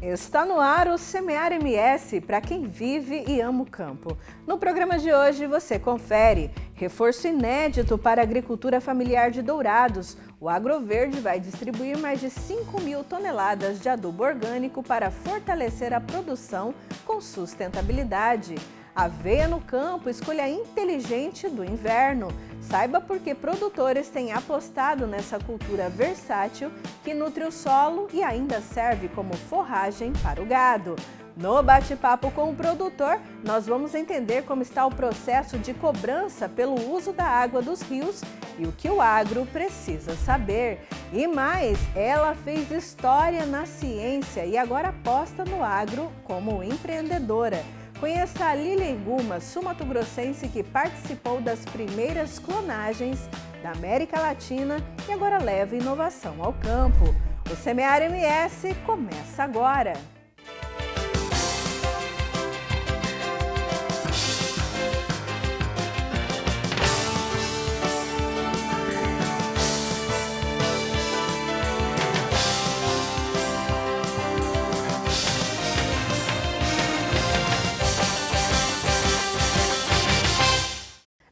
Está no ar o Semear MS para quem vive e ama o campo. No programa de hoje você confere reforço inédito para a agricultura familiar de Dourados. O Agroverde vai distribuir mais de 5.000 toneladas de adubo orgânico para fortalecer a produção com sustentabilidade. Aveia no campo, escolha inteligente do inverno. Saiba por que produtores têm apostado nessa cultura versátil que nutre o solo e ainda serve como forragem para o gado. No bate-papo com o produtor, nós vamos entender como está o processo de cobrança pelo uso da água dos rios e o que o agro precisa saber. E mais, ela fez história na ciência e agora aposta no agro como empreendedora. Conheça a Lilian Guma, sul-mato-grossense que participou das primeiras clonagens da América Latina e agora leva inovação ao campo. O Semear MS começa agora!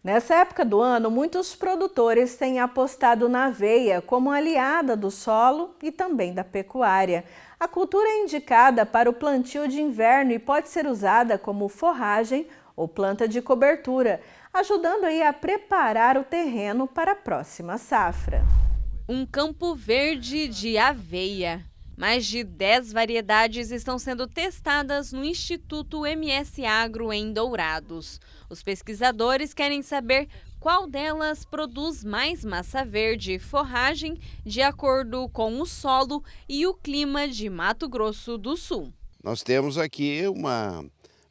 Nessa época do ano, muitos produtores têm apostado na aveia como aliada do solo e também da pecuária. A cultura é indicada para o plantio de inverno e pode ser usada como forragem ou planta de cobertura, ajudando aí a preparar o terreno para a próxima safra. Um campo verde de aveia. Mais de 10 variedades estão sendo testadas no Instituto MS Agro em Dourados. Os pesquisadores querem saber qual delas produz mais massa verde e forragem de acordo com o solo e o clima de Mato Grosso do Sul. Nós temos aqui uma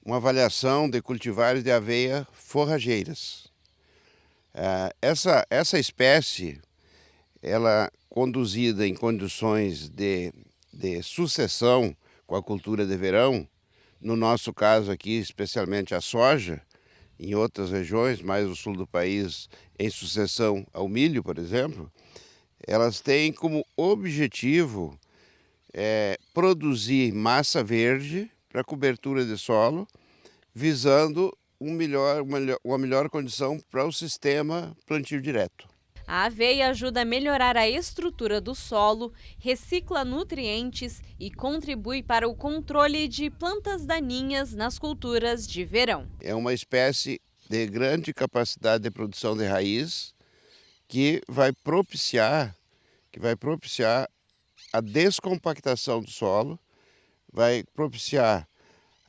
avaliação de cultivares de aveia forrageiras. Essa espécie, ela conduzida em condições de sucessão com a cultura de verão, no nosso caso aqui especialmente a soja, em outras regiões, mais o sul do país, em sucessão ao milho, por exemplo, elas têm como objetivo produzir massa verde para cobertura de solo, visando uma melhor condição para o sistema plantio direto. A aveia ajuda a melhorar a estrutura do solo, recicla nutrientes e contribui para o controle de plantas daninhas nas culturas de verão. É uma espécie de grande capacidade de produção de raiz que vai propiciar a descompactação do solo, vai propiciar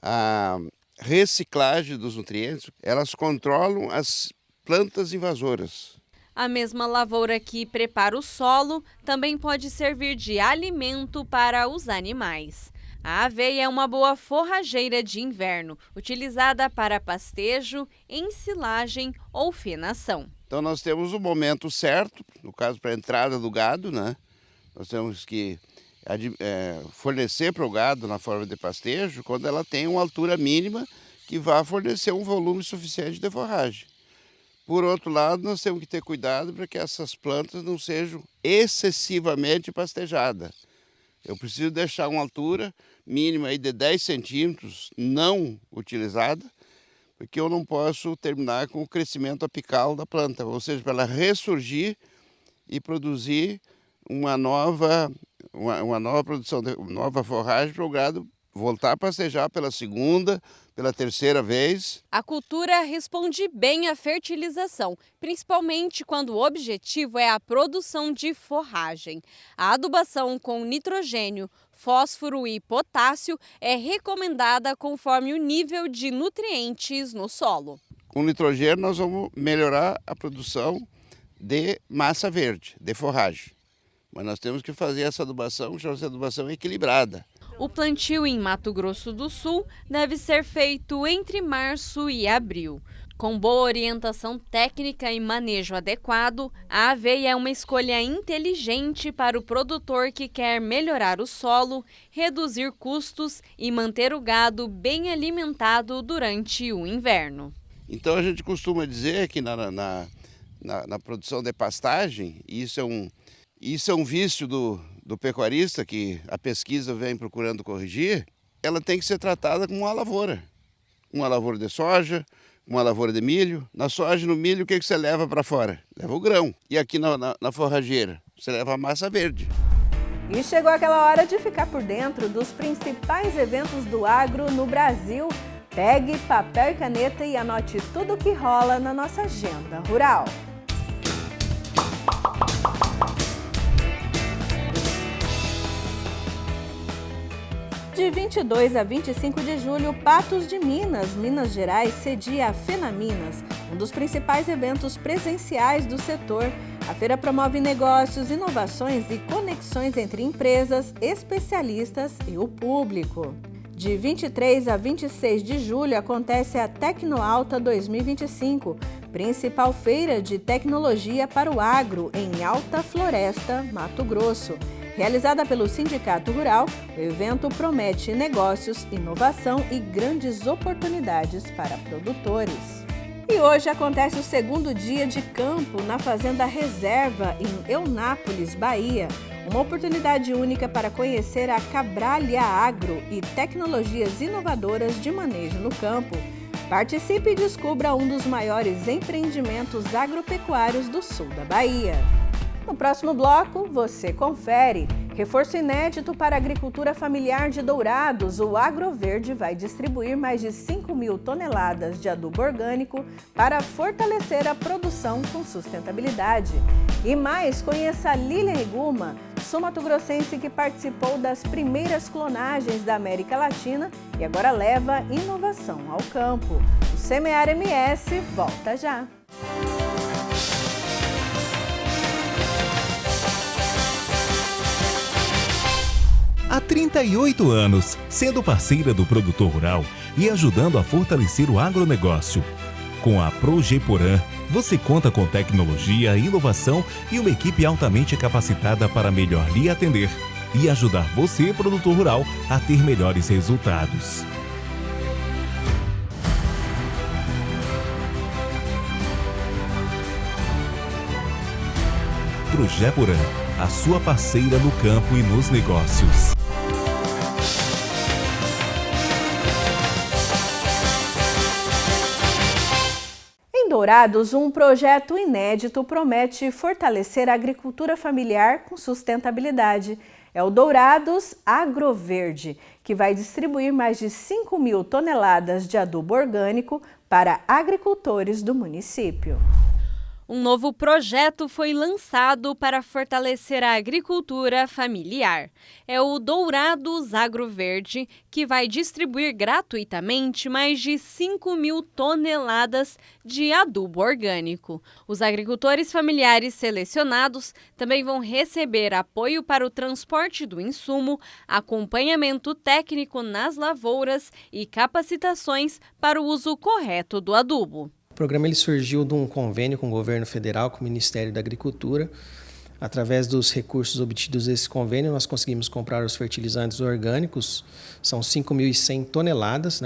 a reciclagem dos nutrientes. Elas controlam as plantas invasoras. A mesma lavoura que prepara o solo também pode servir de alimento para os animais. A aveia é uma boa forrageira de inverno, utilizada para pastejo, ensilagem ou fenação. Então nós temos o momento certo, no caso para a entrada do gado, né? Nós temos que fornecer para o gado na forma de pastejo quando ela tem uma altura mínima que vá fornecer um volume suficiente de forragem. Por outro lado, nós temos que ter cuidado para que essas plantas não sejam excessivamente pastejadas. Eu preciso deixar uma altura mínima aí de 10 centímetros não utilizada, porque eu não posso terminar com o crescimento apical da planta, ou seja, para ela ressurgir e produzir uma nova produção, nova forragem para o gado voltar a pastejar pela segunda, pela terceira vez. A cultura responde bem à fertilização, principalmente quando o objetivo é a produção de forragem. A adubação com nitrogênio, fósforo e potássio é recomendada conforme o nível de nutrientes no solo. Com nitrogênio nós vamos melhorar a produção de massa verde, de forragem. Mas nós temos que fazer essa adubação, chama-se adubação equilibrada. O plantio em Mato Grosso do Sul deve ser feito entre março e abril. Com boa orientação técnica e manejo adequado, a aveia é uma escolha inteligente para o produtor que quer melhorar o solo, reduzir custos e manter o gado bem alimentado durante o inverno. Então a gente costuma dizer que na produção de pastagem, isso é um vício do do pecuarista, que a pesquisa vem procurando corrigir, ela tem que ser tratada como uma lavoura. Uma lavoura de soja, uma lavoura de milho. Na soja e no milho, o que você leva para fora? Leva o grão. E aqui na forrageira, você leva a massa verde. E chegou aquela hora de ficar por dentro dos principais eventos do agro no Brasil. Pegue papel e caneta e anote tudo o que rola na nossa agenda rural. De 22 a 25 de julho, Patos de Minas, Minas Gerais, cedia a FenaMinas, um dos principais eventos presenciais do setor. A feira promove negócios, inovações e conexões entre empresas, especialistas e o público. De 23 a 26 de julho acontece a Tecnoalta 2025, principal feira de tecnologia para o agro em Alta Floresta, Mato Grosso. Realizada pelo Sindicato Rural, o evento promete negócios, inovação e grandes oportunidades para produtores. E hoje acontece o segundo dia de campo na Fazenda Reserva, em Eunápolis, Bahia. Uma oportunidade única para conhecer a Cabralha Agro e tecnologias inovadoras de manejo no campo. Participe e descubra um dos maiores empreendimentos agropecuários do sul da Bahia. No próximo bloco, você confere. Reforço inédito para a agricultura familiar de Dourados. O Agroverde vai distribuir mais de 5.000 toneladas de adubo orgânico para fortalecer a produção com sustentabilidade. E mais, conheça a Lilian Iguma, sul-mato-grossense que participou das primeiras clonagens da América Latina e agora leva inovação ao campo. O Semear MS volta já. Há 38 anos, sendo parceira do produtor rural e ajudando a fortalecer o agronegócio. Com a Progeporan, você conta com tecnologia, inovação e uma equipe altamente capacitada para melhor lhe atender e ajudar você, produtor rural, a ter melhores resultados. Progeporan, a sua parceira no campo e nos negócios. Em Dourados, um projeto inédito promete fortalecer a agricultura familiar com sustentabilidade. É o Dourados Agroverde, que vai distribuir mais de 5.000 toneladas de adubo orgânico para agricultores do município. Um novo projeto foi lançado para fortalecer a agricultura familiar. É o Dourados Agroverde, que vai distribuir gratuitamente mais de 5.000 toneladas de adubo orgânico. Os agricultores familiares selecionados também vão receber apoio para o transporte do insumo, acompanhamento técnico nas lavouras e capacitações para o uso correto do adubo. O programa ele surgiu de um convênio com o governo federal, com o Ministério da Agricultura. Através dos recursos obtidos desse convênio, nós conseguimos comprar os fertilizantes orgânicos, são 5.100 toneladas,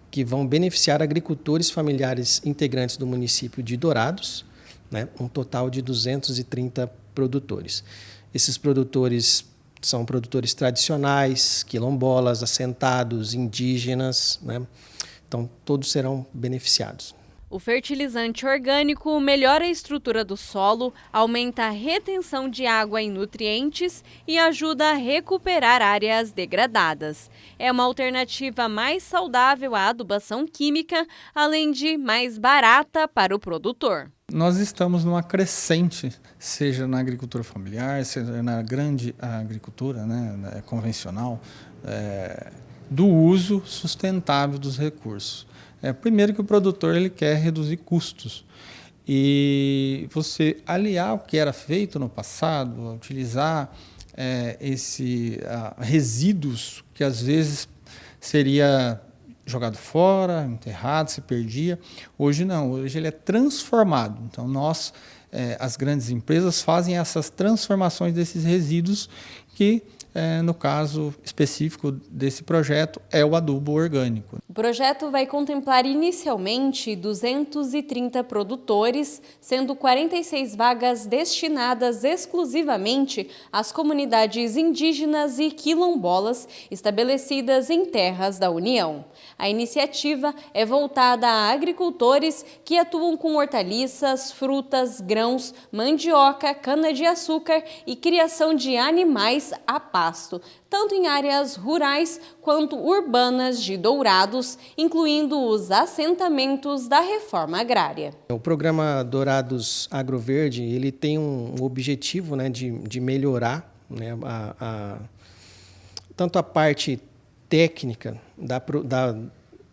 que vão beneficiar agricultores familiares integrantes do município de Dourados, um total de 230 produtores. Esses produtores são produtores tradicionais, quilombolas, assentados, indígenas, então todos serão beneficiados. O fertilizante orgânico melhora a estrutura do solo, aumenta a retenção de água e nutrientes e ajuda a recuperar áreas degradadas. É uma alternativa mais saudável à adubação química, além de mais barata para o produtor. Nós estamos numa crescente, seja na agricultura familiar, seja na grande agricultura convencional, do uso sustentável dos recursos. Primeiro que o produtor ele quer reduzir custos e você aliar o que era feito no passado, utilizar resíduos que às vezes seria jogado fora, enterrado, se perdia. Hoje não, hoje ele é transformado. Então nós, as grandes empresas, fazem essas transformações desses resíduos que no caso específico desse projeto, é o adubo orgânico. O projeto vai contemplar inicialmente 230 produtores, sendo 46 vagas destinadas exclusivamente às comunidades indígenas e quilombolas estabelecidas em terras da União. A iniciativa é voltada a agricultores que atuam com hortaliças, frutas, grãos, mandioca, cana-de-açúcar e criação de animais a pasto, tanto em áreas rurais quanto urbanas de Dourados, incluindo os assentamentos da reforma agrária. O programa Dourados Agroverde, ele tem um objetivo, né, de melhorar, né, tanto a parte técnica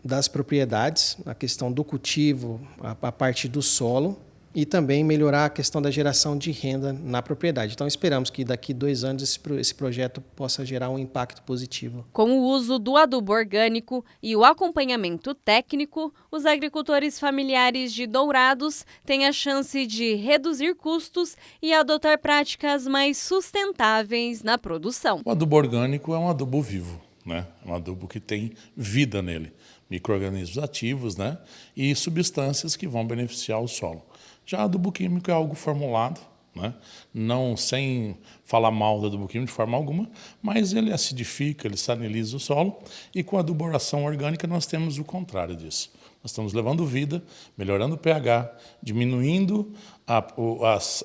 das propriedades, a questão do cultivo, a parte do solo, e também melhorar a questão da geração de renda na propriedade. Então, esperamos que daqui 2 anos esse projeto possa gerar um impacto positivo. Com o uso do adubo orgânico e o acompanhamento técnico, os agricultores familiares de Dourados têm a chance de reduzir custos e adotar práticas mais sustentáveis na produção. O adubo orgânico é um adubo vivo, né? É um adubo que tem vida nele, micro-organismos ativos, né? E substâncias que vão beneficiar o solo. Já adubo químico é algo formulado, né? Não sem falar mal do adubo químico de forma alguma, mas ele acidifica, ele saliniza o solo, e com a aduboração orgânica nós temos o contrário disso. Nós estamos levando vida, melhorando o pH, diminuindo a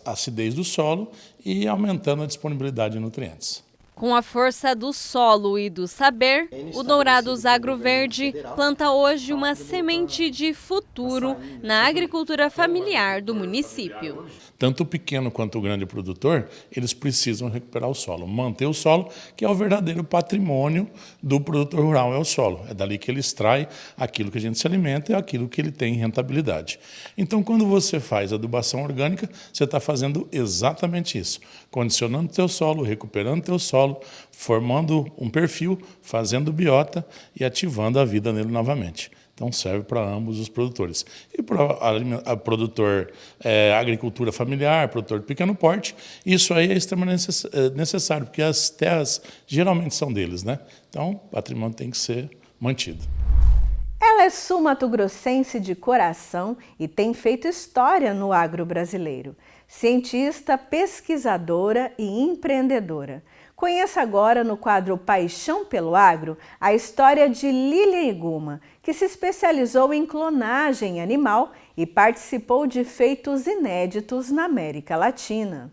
acidez do solo e aumentando a disponibilidade de nutrientes. Com a força do solo e do saber, o Dourados Agroverde planta hoje uma semente de futuro na agricultura familiar do município. Tanto o pequeno quanto o grande produtor, eles precisam recuperar o solo, manter o solo, que é o verdadeiro patrimônio do produtor rural, é o solo. É dali que ele extrai aquilo que a gente se alimenta e aquilo que ele tem rentabilidade. Então, quando você faz adubação orgânica, você está fazendo exatamente isso, condicionando o teu solo, recuperando o teu solo, formando um perfil, fazendo biota e ativando a vida nele novamente. Então serve para ambos os produtores. E para produtor agricultura familiar, produtor de pequeno porte, isso aí é extremamente necessário, porque as terras geralmente são deles, né? Então o patrimônio tem que ser mantido. Ela é sul-mato-grossense de coração e tem feito história no agro brasileiro. Cientista, pesquisadora e empreendedora. Conheça agora no quadro Paixão pelo Agro a história de Lilian Iguma, que se especializou em clonagem animal e participou de feitos inéditos na América Latina.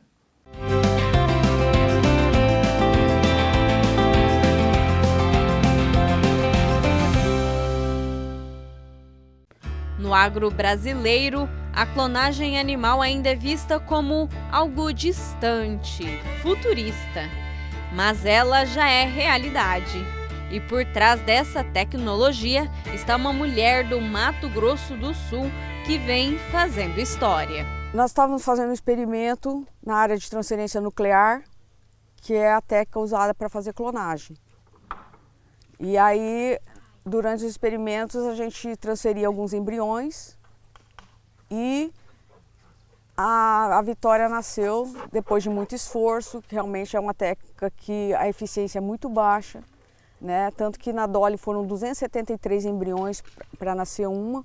No agro brasileiro, a clonagem animal ainda é vista como algo distante, futurista. Mas ela já é realidade. E por trás dessa tecnologia está uma mulher do Mato Grosso do Sul que vem fazendo história. Nós estávamos fazendo um experimento na área de transferência nuclear, que é a técnica usada para fazer clonagem. E aí, durante os experimentos, a gente transferia alguns embriões e a Vitória nasceu depois de muito esforço, que realmente é uma técnica que a eficiência é muito baixa, né? Tanto que na Dolly foram 273 embriões para nascer uma,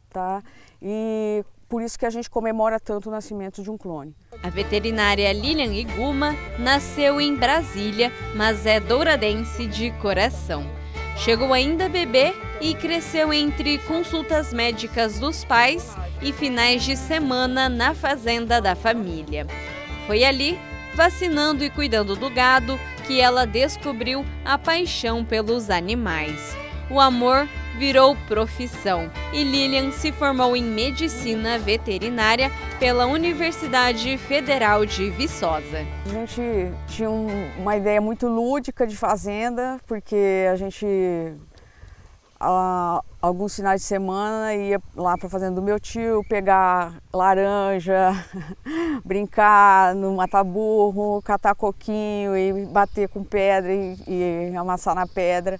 tá? E por isso que a gente comemora tanto o nascimento de um clone. A veterinária Lilian Iguma nasceu em Brasília, mas é douradense de coração. Chegou ainda bebê e cresceu entre consultas médicas dos pais e finais de semana na fazenda da família. Foi ali, vacinando e cuidando do gado, que ela descobriu a paixão pelos animais. O amor virou profissão e Lilian se formou em medicina veterinária pela Universidade Federal de Viçosa. A gente tinha uma ideia muito lúdica de fazenda, porque a gente, alguns finais de semana, ia lá para a fazenda do meu tio, pegar laranja, brincar no mata-burro, catar coquinho e bater com pedra e amassar na pedra.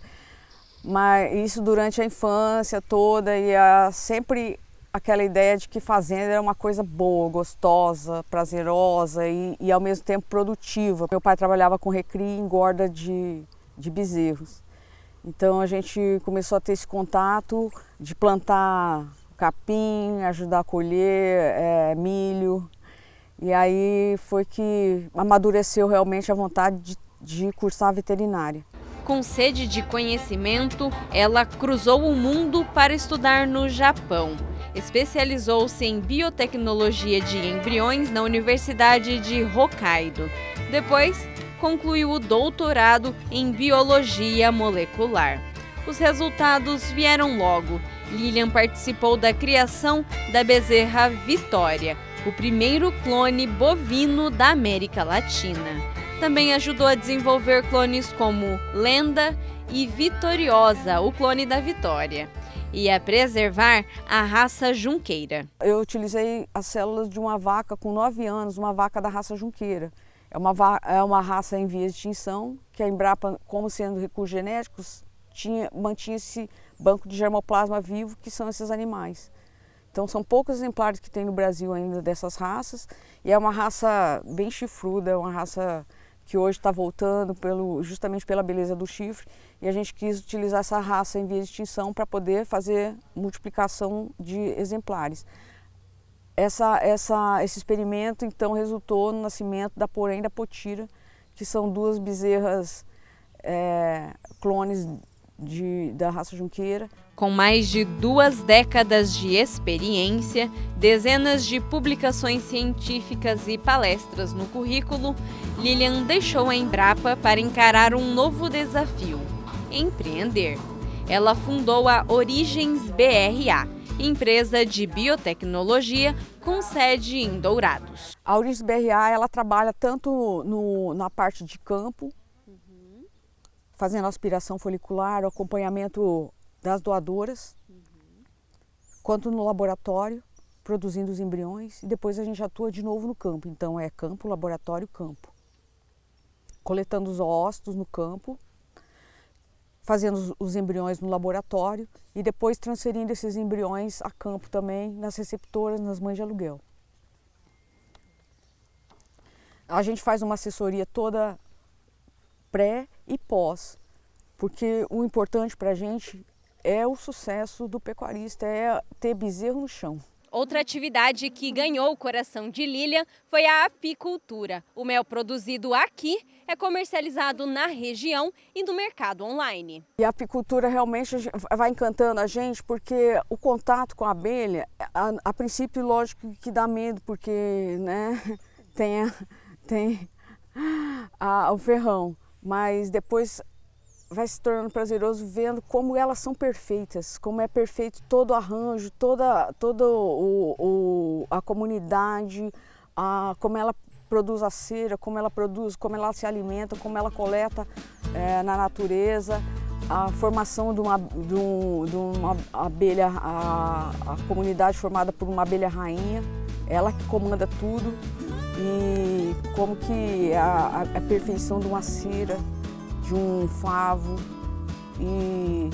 Mas isso durante a infância toda, e sempre aquela ideia de que fazenda era uma coisa boa, gostosa, prazerosa e ao mesmo tempo produtiva. Meu pai trabalhava com recria e engorda de bezerros. Então a gente começou a ter esse contato de plantar capim, ajudar a colher milho. E aí foi que amadureceu realmente a vontade de cursar veterinária. Com sede de conhecimento, ela cruzou o mundo para estudar no Japão. Especializou-se em biotecnologia de embriões na Universidade de Hokkaido. Depois, concluiu o doutorado em biologia molecular. Os resultados vieram logo. Lilian participou da criação da bezerra Vitória, o primeiro clone bovino da América Latina. Também ajudou a desenvolver clones como Lenda e Vitoriosa, o clone da Vitória, e a preservar a raça junqueira. Eu utilizei as células de uma vaca com 9 anos, uma vaca da raça junqueira. É uma raça em vias de extinção, que a Embrapa, como sendo recursos genéticos, mantinha esse banco de germoplasma vivo, que são esses animais. Então são poucos exemplares que tem no Brasil ainda dessas raças, e é uma raça bem chifruda, é uma raça que hoje está voltando justamente pela beleza do chifre, e a gente quis utilizar essa raça em vias de extinção para poder fazer multiplicação de exemplares. Esse experimento então resultou no nascimento da Porém e da Potira, que são duas bezerras clones da raça junqueira. Com mais de 2 décadas de experiência, dezenas de publicações científicas e palestras no currículo, Lilian deixou a Embrapa para encarar um novo desafio: empreender. Ela fundou a Origens BRA, empresa de biotecnologia com sede em Dourados. A Origens BRA ela trabalha tanto na parte de campo, fazendo aspiração folicular, o acompanhamento das doadoras, quanto no laboratório, produzindo os embriões, e depois a gente atua de novo no campo. Então é campo, laboratório, campo. Coletando os ócitos no campo, fazendo os embriões no laboratório e depois transferindo esses embriões a campo também, nas receptoras, nas mães de aluguel. A gente faz uma assessoria toda pré e pós, porque o importante para a gente é o sucesso do pecuarista, é ter bezerro no chão. Outra atividade que ganhou o coração de Lilian foi a apicultura. O mel produzido aqui é comercializado na região e no mercado online. E a apicultura realmente vai encantando a gente, porque o contato com a abelha, a princípio, lógico que dá medo, porque né, tem o ferrão, mas depois vai se tornando prazeroso vendo como elas são perfeitas, como é perfeito todo o arranjo, toda a comunidade, como ela produz a cera, como ela se alimenta, como ela coleta na natureza, a formação de uma abelha, a comunidade formada por uma abelha rainha, ela que comanda tudo, e como que a perfeição de uma cera, de um favo, e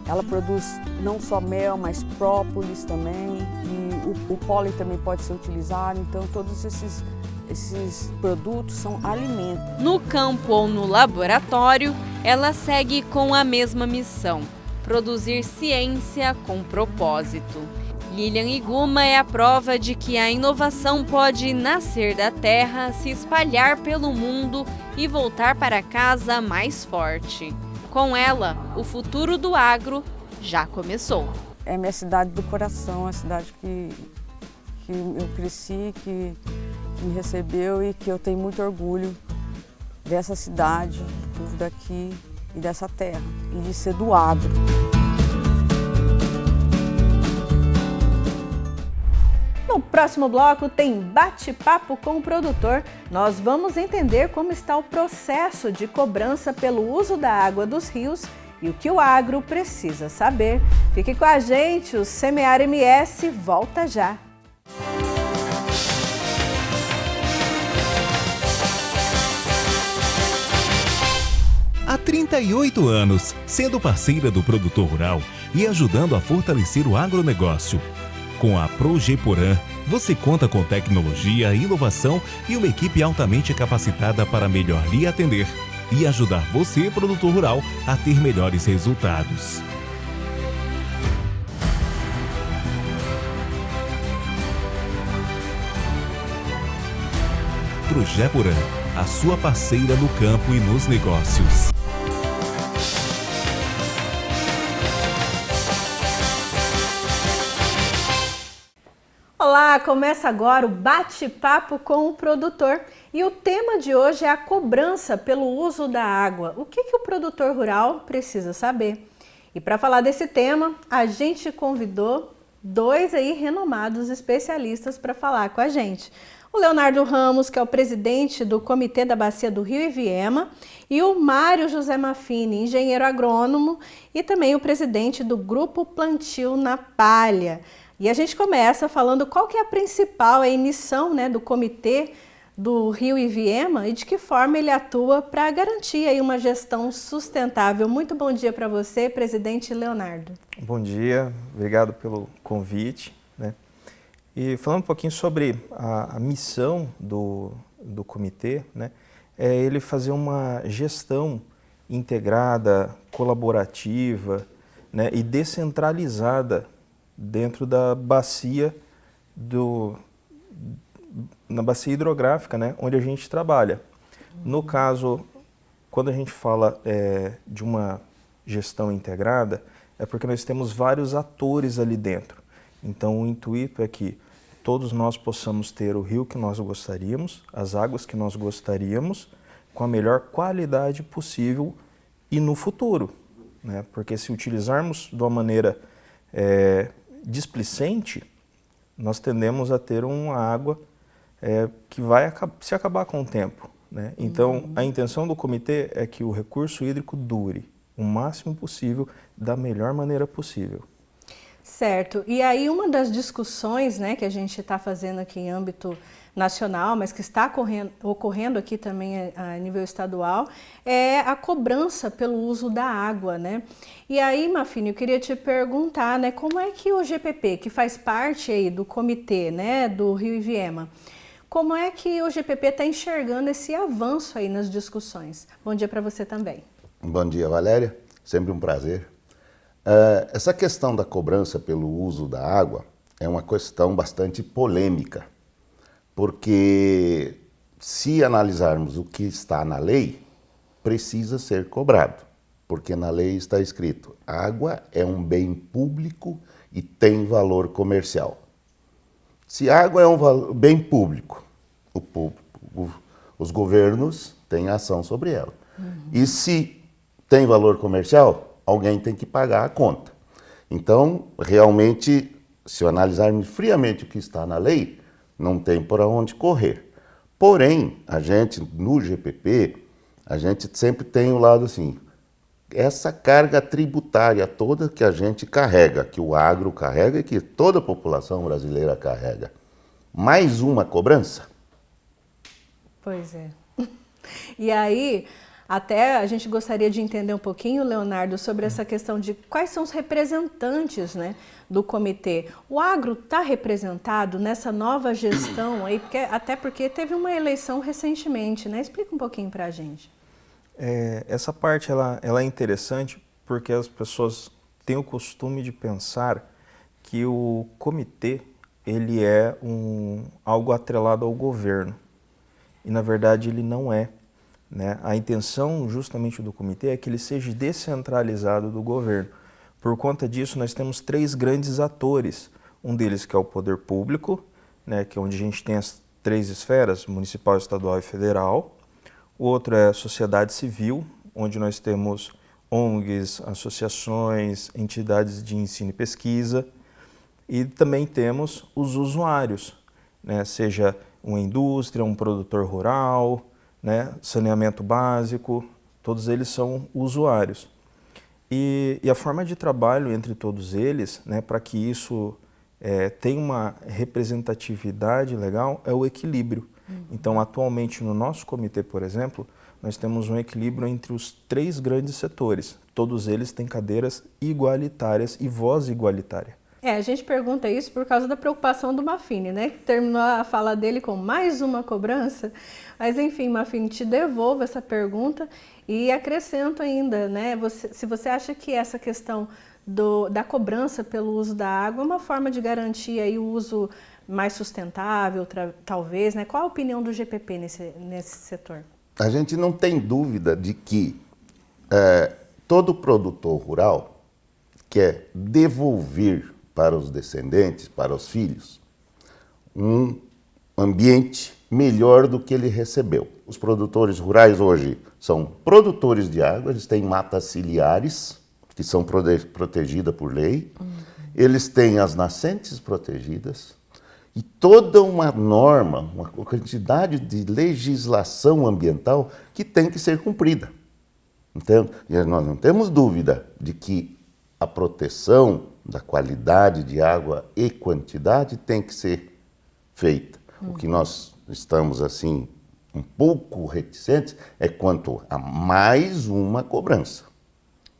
ela produz não só mel, mas própolis também, e o pólen também pode ser utilizado. Então todos esses produtos são alimentos. No campo ou no laboratório, ela segue com a mesma missão: produzir ciência com propósito. Lilian Iguma é a prova de que a inovação pode nascer da terra, se espalhar pelo mundo e voltar para casa mais forte. Com ela, o futuro do agro já começou. É minha cidade do coração, a cidade que eu cresci, que me recebeu e que eu tenho muito orgulho dessa cidade, do povo daqui e dessa terra, e de ser do agro. No próximo bloco tem bate-papo com o produtor. Nós vamos entender como está o processo de cobrança pelo uso da água dos rios e o que o agro precisa saber. Fique com a gente, o Semear MS volta já. Há 38 anos, sendo parceira do produtor rural e ajudando a fortalecer o agronegócio. Com a Progeporã, você conta com tecnologia, inovação e uma equipe altamente capacitada para melhor lhe atender. e ajudar você, produtor rural, a ter melhores resultados. Projeporã, a sua parceira no campo e nos negócios. Olá, começa agora o bate-papo com o produtor e o tema de hoje é a cobrança pelo uso da água. O que o produtor rural precisa saber? E para falar desse tema, a gente convidou dois renomados especialistas para falar com a gente. O Leonardo Ramos, que é o presidente do Comitê da Bacia do Rio Iviema, e o Mário José Maffini, engenheiro agrônomo e também o presidente do Grupo Plantio na Palha. E a gente começa falando qual que é a principal missão do Comitê do Rio Iviema e de que forma ele atua para garantir uma gestão sustentável. Muito bom dia para você, presidente Leonardo. Bom dia, obrigado pelo convite. E falando um pouquinho sobre a missão do comitê, é ele fazer uma gestão integrada, colaborativa, e descentralizada dentro da bacia na bacia hidrográfica, onde a gente trabalha. No caso, quando a gente fala de uma gestão integrada, é porque nós temos vários atores ali dentro. Então, o intuito é que todos nós possamos ter o rio que nós gostaríamos, as águas que nós gostaríamos, com a melhor qualidade possível e no futuro. Porque se utilizarmos de uma maneira displicente, nós tendemos a ter uma água que vai se acabar com o tempo. Então, a intenção do comitê é que o recurso hídrico dure o máximo possível, da melhor maneira possível. Certo. E aí uma das discussões que a gente está fazendo aqui em âmbito nacional, mas que está ocorrendo aqui também a nível estadual, é a cobrança pelo uso da água, E aí, Maffini, eu queria te perguntar, como é que o GPP, que faz parte aí do comitê, do Rio Iviema, como é que o GPP está enxergando esse avanço aí nas discussões? Bom dia para você também. Bom dia, Valéria. Sempre um prazer. Essa questão da cobrança pelo uso da água é uma questão bastante polêmica, porque se analisarmos o que está na lei, precisa ser cobrado, porque na lei está escrito: água é um bem público e tem valor comercial. Se água é um bem público, os governos têm ação sobre ela. E se tem valor comercial, alguém tem que pagar a conta. Então, realmente, se analisarmos friamente o que está na lei, não tem por onde correr. Porém, a gente, no GPP, a gente sempre tem o lado assim, essa carga tributária toda que a gente carrega, que o agro carrega e que toda a população brasileira carrega. Mais uma cobrança? Pois é. E aí, até a gente gostaria de entender um pouquinho, Leonardo, sobre essa questão de quais são os representantes do comitê. O agro está representado nessa nova gestão aí, até porque teve uma eleição recentemente, Explica um pouquinho para a gente. Essa parte ela é interessante porque as pessoas têm o costume de pensar que o comitê ele é algo atrelado ao governo. E na verdade ele não é. A intenção justamente do comitê é que ele seja descentralizado do governo. Por conta disso, nós temos três grandes atores. Um deles que é o poder público, que é onde a gente tem as três esferas, municipal, estadual e federal. O outro é a sociedade civil, onde nós temos ONGs, associações, entidades de ensino e pesquisa. E também temos os usuários, seja uma indústria, um produtor rural, saneamento básico, todos eles são usuários. E a forma de trabalho entre todos eles, para que isso tenha uma representatividade legal, é o equilíbrio. Então, atualmente, no nosso comitê, por exemplo, nós temos um equilíbrio entre os três grandes setores. Todos eles têm cadeiras igualitárias e voz igualitária. A gente pergunta isso por causa da preocupação do Maffini, né? Que terminou a fala dele com mais uma cobrança. Mas enfim, Maffini, te devolvo essa pergunta e acrescento ainda, né? Se você acha que essa questão da cobrança pelo uso da água é uma forma de garantir aí o uso mais sustentável, talvez, né? Qual a opinião do GPP nesse setor? A gente não tem dúvida de que todo produtor rural quer devolver para os descendentes, para os filhos, um ambiente melhor do que ele recebeu. Os produtores rurais hoje são produtores de água, eles têm matas ciliares, que são protegidas por lei, eles têm as nascentes protegidas e toda uma norma, uma quantidade de legislação ambiental que tem que ser cumprida. Então, nós não temos dúvida de que a proteção da qualidade de água e quantidade tem que ser feita. O que nós estamos, assim, um pouco reticentes é quanto a mais uma cobrança.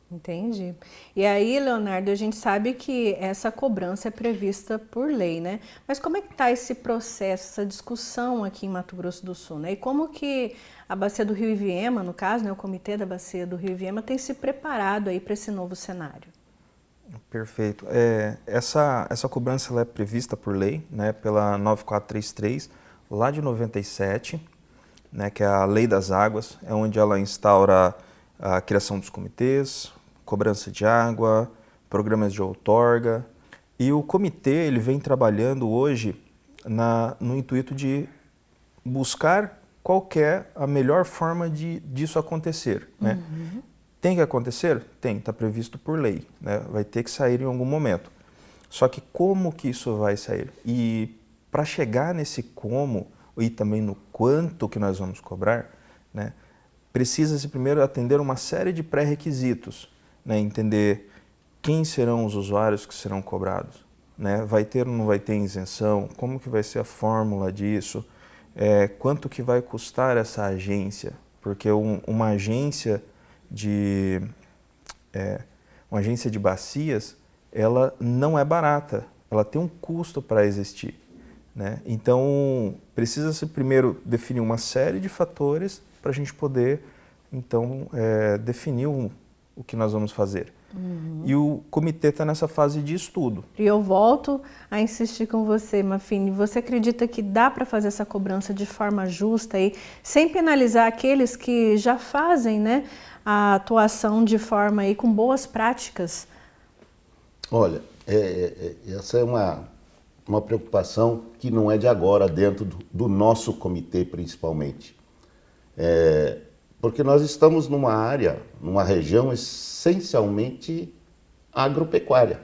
Entendi. E aí, Leonardo, a gente sabe que essa cobrança é prevista por lei, né? Mas como é que está esse processo, essa discussão aqui em Mato Grosso do Sul, né? E como que a Bacia do Rio Iviema, no caso, né, o Comitê da Bacia do Rio Iviema, tem se preparado aí para esse novo cenário? Perfeito. Essa cobrança ela é prevista por lei, né, pela 9433, lá de 97, né, que é a Lei das Águas, é onde ela instaura a criação dos comitês, cobrança de água, programas de outorga. E o comitê ele vem trabalhando hoje no intuito de buscar qual que é a melhor forma disso acontecer, né? Tem que acontecer? Tem, está previsto por lei, né? Vai ter que sair em algum momento. Só que como que isso vai sair? E para chegar nesse como e também no quanto que nós vamos cobrar, né, precisa-se primeiro atender uma série de pré-requisitos, né, entender quem serão os usuários que serão cobrados, né, vai ter ou não vai ter isenção, como que vai ser a fórmula disso, quanto que vai custar essa agência, porque uma agência de bacias, ela não é barata, ela tem um custo para existir, né? Então, precisa-se primeiro definir uma série de fatores para a gente poder, então, definir o que nós vamos fazer. E o comitê está nessa fase de estudo. E eu volto a insistir com você, Maffini. Você acredita que dá para fazer essa cobrança de forma justa, aí, sem penalizar aqueles que já fazem, né, a atuação de forma aí, com boas práticas? Olha, essa é uma preocupação que não é de agora, dentro do nosso comitê principalmente. Porque nós estamos numa área, numa região essencialmente agropecuária,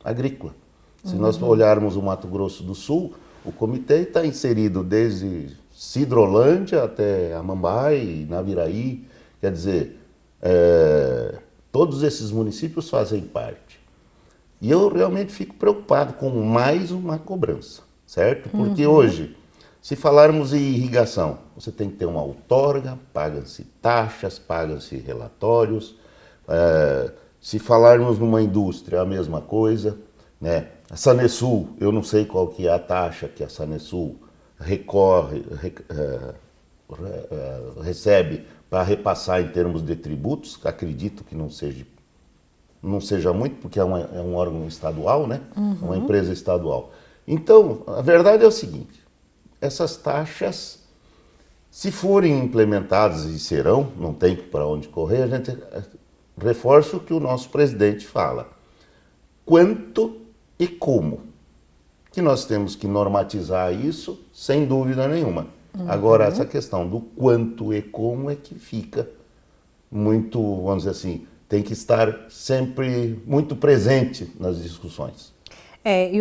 agrícola. Se nós olharmos o Mato Grosso do Sul, o comitê está inserido desde Sidrolândia até Amambai, Naviraí, quer dizer, todos esses municípios fazem parte. E eu realmente fico preocupado com mais uma cobrança, certo? Porque hoje, se falarmos em irrigação, você tem que ter uma outorga, pagam-se taxas, pagam-se relatórios. Se falarmos numa indústria, a mesma coisa, né? A Sanesul, eu não sei qual que é a taxa que a Sanesul recebe para repassar em termos de tributos, acredito que não seja muito, porque é um órgão estadual, né? Uma empresa estadual. Então, a verdade é o seguinte, essas taxas, se forem implementadas, e serão, não tem para onde correr, a gente reforça o que o nosso presidente fala. Quanto e como? Que nós temos que normatizar isso, sem dúvida nenhuma. Agora, essa questão do quanto e como é que fica muito, vamos dizer assim, tem que estar sempre muito presente nas discussões. E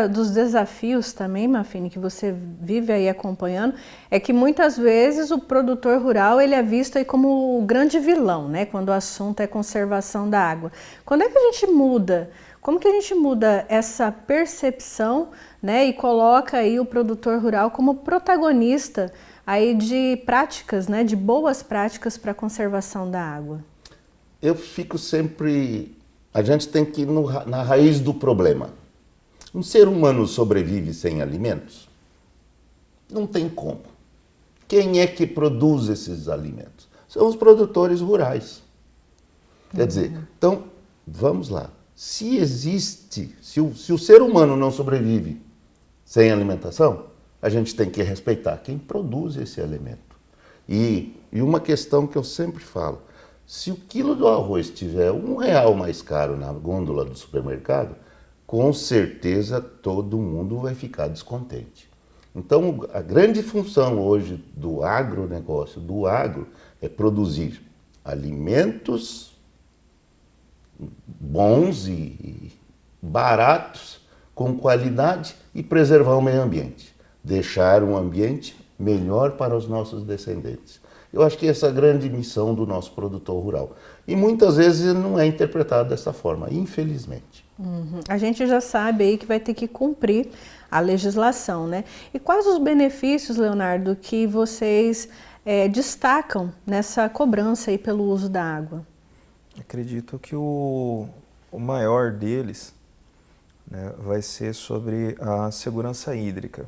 dos desafios também, Maffini, que você vive aí acompanhando, é que muitas vezes o produtor rural ele é visto aí como o grande vilão, né? Quando o assunto é conservação da água. Quando é que a gente muda? Como que a gente muda essa percepção, né? E coloca aí o produtor rural como protagonista aí de práticas, né? De boas práticas para a conservação da água? Eu fico sempre... A gente tem que ir na raiz do problema. Um ser humano sobrevive sem alimentos? Não tem como. Quem é que produz esses alimentos? São os produtores rurais. Quer dizer, então, vamos lá. Se o ser humano não sobrevive sem alimentação, a gente tem que respeitar quem produz esse alimento. E uma questão que eu sempre falo, se o quilo do arroz tiver R$1 mais caro na gôndola do supermercado, com certeza todo mundo vai ficar descontente. Então, a grande função hoje do agronegócio, do agro, é produzir alimentos bons e baratos, com qualidade e preservar o meio ambiente. Deixar um ambiente melhor para os nossos descendentes. Eu acho que essa é a grande missão do nosso produtor rural. E muitas vezes não é interpretado dessa forma, infelizmente. A gente já sabe aí que vai ter que cumprir a legislação, né? E quais os benefícios, Leonardo, que vocês destacam nessa cobrança aí pelo uso da água? Acredito que o maior deles, né, vai ser sobre a segurança hídrica.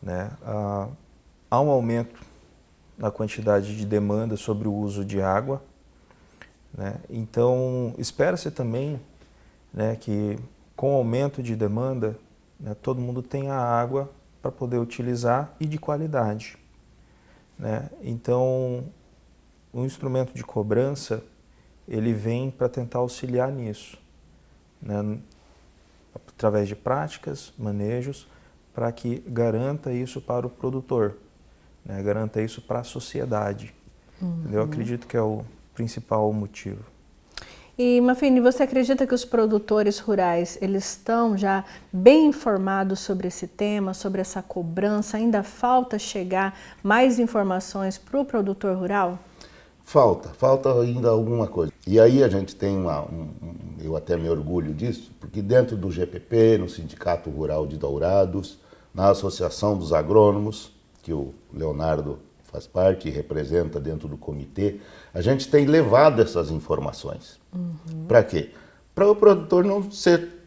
Né? Há um aumento na quantidade de demanda sobre o uso de água, né? Então, espera-se também, né, que com o aumento de demanda, né, todo mundo tenha água para poder utilizar e de qualidade. Né? Então, o instrumento de cobrança, ele vem para tentar auxiliar nisso, né? Através de práticas, manejos, para que garanta isso para o produtor, né? Garanta isso para a sociedade. Eu acredito que é o principal motivo. E, Mafini, você acredita que os produtores rurais, eles estão já bem informados sobre esse tema, sobre essa cobrança? Ainda falta chegar mais informações para o produtor rural? Falta ainda alguma coisa. E aí a gente tem eu até me orgulho disso, porque dentro do GPP, no Sindicato Rural de Dourados, na Associação dos Agrônomos, que o Leonardo faz parte e representa dentro do comitê, a gente tem levado essas informações. Para quê? Para o produtor não ser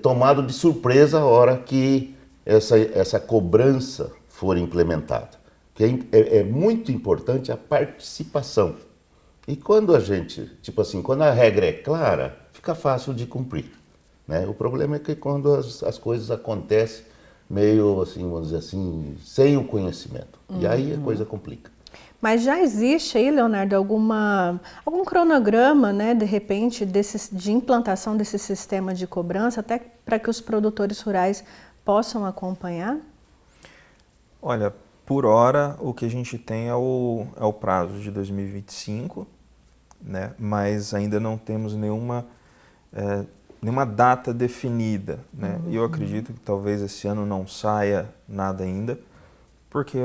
tomado de surpresa a hora que essa cobrança for implementada. Que é muito importante a participação. E quando a gente, quando a regra é clara, fica fácil de cumprir. Né? O problema é que quando as coisas acontecem meio, assim, vamos dizer assim, sem o conhecimento. E aí a coisa complica. Mas já existe aí, Leonardo, algum cronograma, né, de repente, de implantação desse sistema de cobrança, até para que os produtores rurais possam acompanhar? Olha, por hora, o que a gente tem é o prazo de 2025, né? Mas ainda não temos nenhuma data definida. Né? E eu acredito que talvez esse ano não saia nada ainda, porque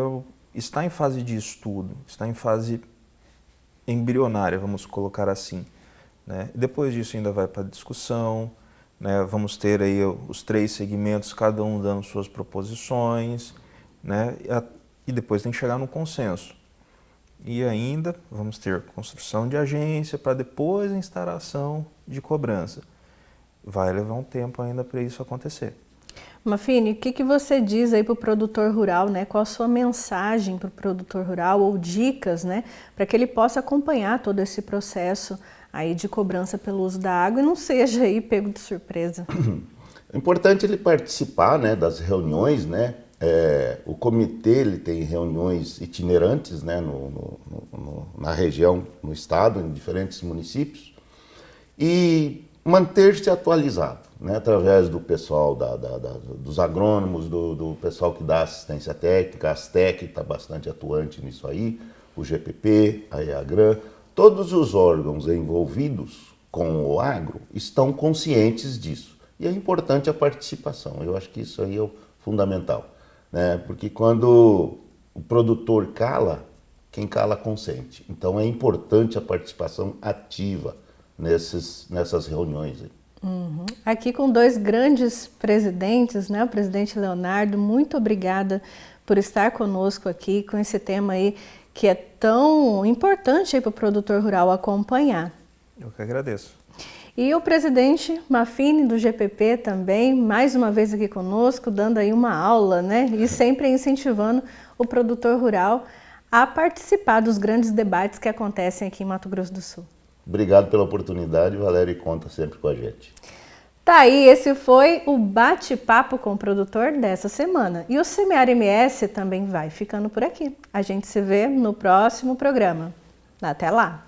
está em fase de estudo, está em fase embrionária, vamos colocar assim. Né? Depois disso ainda vai para discussão, né? Vamos ter aí os 3 segmentos, cada um dando suas proposições, né? E depois tem que chegar no consenso. E ainda vamos ter construção de agência para depois a instalação de cobrança. Vai levar um tempo ainda para isso acontecer. Mafini, o que você diz aí para o produtor rural, né? Qual a sua mensagem para o produtor rural ou dicas, né, para que ele possa acompanhar todo esse processo aí de cobrança pelo uso da água e não seja aí pego de surpresa? É importante ele participar, né, das reuniões, né? O comitê ele tem reuniões itinerantes, né, na região, no estado, em diferentes municípios, e manter-se atualizado, né, através do pessoal dos agrônomos, do pessoal que dá assistência técnica, a ASTEC está bastante atuante nisso aí, o GPP, a EAGRAN, todos os órgãos envolvidos com o agro estão conscientes disso. E é importante a participação, eu acho que isso aí é fundamental. Né? Porque quando o produtor cala, quem cala consente. Então é importante a participação ativa nessas reuniões. Aqui com 2 grandes presidentes, né? O presidente Leonardo, muito obrigada por estar conosco aqui com esse tema aí que é tão importante para o produtor rural acompanhar. Eu que agradeço. E o presidente Maffini do GPP também, mais uma vez aqui conosco, dando aí uma aula, né? E sempre incentivando o produtor rural a participar dos grandes debates que acontecem aqui em Mato Grosso do Sul. Obrigado pela oportunidade, Valéria, e conta sempre com a gente. Tá aí, esse foi o bate-papo com o produtor dessa semana. E o Semear MS também vai ficando por aqui. A gente se vê no próximo programa. Até lá!